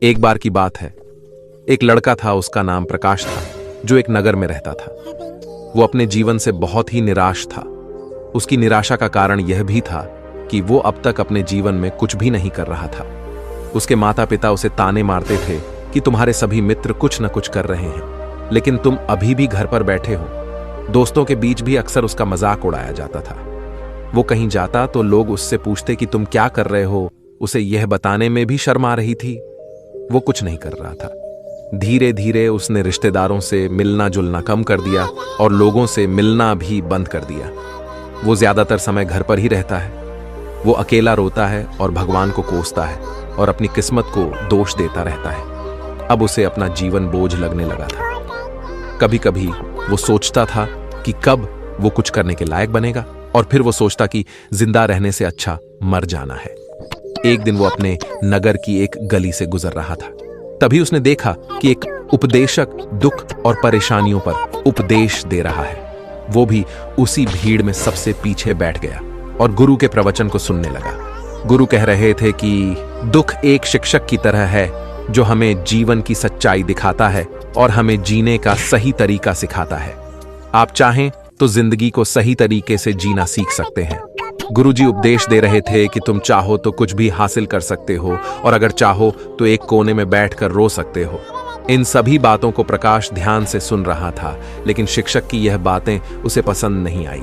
एक बार की बात है। एक लड़का था, उसका नाम प्रकाश था, जो एक नगर में रहता था। वो अपने जीवन से बहुत ही निराश था। उसकी निराशा का कारण यह भी था कि वो अब तक अपने जीवन में कुछ भी नहीं कर रहा था। उसके माता पिता उसे ताने मारते थे कि तुम्हारे सभी मित्र कुछ न कुछ कर रहे हैं, लेकिन तुम अभी भी घर पर बैठे हो। दोस्तों के बीच भी अक्सर उसका मजाक उड़ाया जाता था। वो कहीं जाता तो लोग उससे पूछते कि तुम क्या कर रहे हो। उसे यह बताने में भी शर्म आ रही थी। वो कुछ नहीं कर रहा था। धीरे धीरे उसने रिश्तेदारों से मिलना जुलना कम कर दिया और लोगों से मिलना भी बंद कर दिया। वो ज्यादातर समय घर पर ही रहता है। वो अकेला रोता है और भगवान को कोसता है और अपनी किस्मत को दोष देता रहता है। अब उसे अपना जीवन बोझ लगने लगा था। कभी कभी वो सोचता था कि कब वो कुछ करने के लायक बनेगा, और फिर वो सोचता कि जिंदा रहने से अच्छा मर जाना है। एक दिन वो अपने नगर की एक गली से गुजर रहा था। तभी उसने देखा कि एक उपदेशक दुख और परेशानियों पर उपदेश दे रहा है। वो भी उसी भीड़ में सबसे पीछे बैठ गया और गुरु के प्रवचन को सुनने लगा। गुरु कह रहे थे कि दुख एक शिक्षक की तरह है जो हमें जीवन की सच्चाई दिखाता है और हमें जीने का सही तरीका सिखाता है। आप चाहें तो जिंदगी को सही तरीके से जीना सीख सकते हैं। गुरुजी उपदेश दे रहे थे कि तुम चाहो तो कुछ भी हासिल कर सकते हो, और अगर चाहो तो एक कोने में बैठकर रो सकते हो। इन सभी बातों को प्रकाश ध्यान से सुन रहा था, लेकिन शिक्षक की यह बातें उसे पसंद नहीं आई।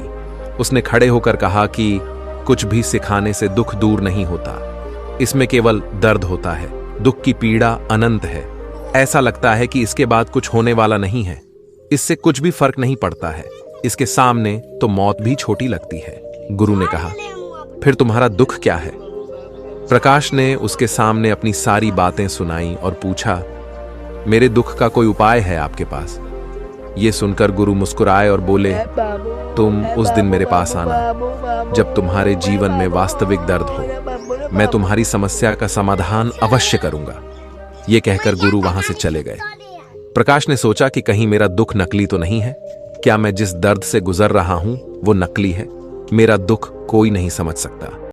उसने खड़े होकर कहा कि कुछ भी सिखाने से दुख दूर नहीं होता। इसमें केवल दर्द होता है। दुख की पीड़ा अनंत है। ऐसा लगता है कि इसके बाद कुछ होने वाला नहीं है। इससे कुछ भी फर्क नहीं पड़ता है। इसके सामने तो मौत भी छोटी लगती है। गुरु ने कहा, फिर तुम्हारा दुख क्या है? प्रकाश ने उसके सामने अपनी सारी बातें सुनाई और पूछा, मेरे दुख का कोई उपाय है आपके पास? ये सुनकर गुरु मुस्कुराए और बोले, तुम उस दिन मेरे पास आना जब तुम्हारे जीवन में वास्तविक दर्द हो। मैं तुम्हारी समस्या का समाधान अवश्य करूंगा। ये कहकर गुरु वहां से चले गए। प्रकाश ने सोचा कि कहीं मेरा दुख नकली तो नहीं है। क्या मैं जिस दर्द से गुजर रहा हूं वो नकली है? मेरा दुख कोई नहीं समझ सकता।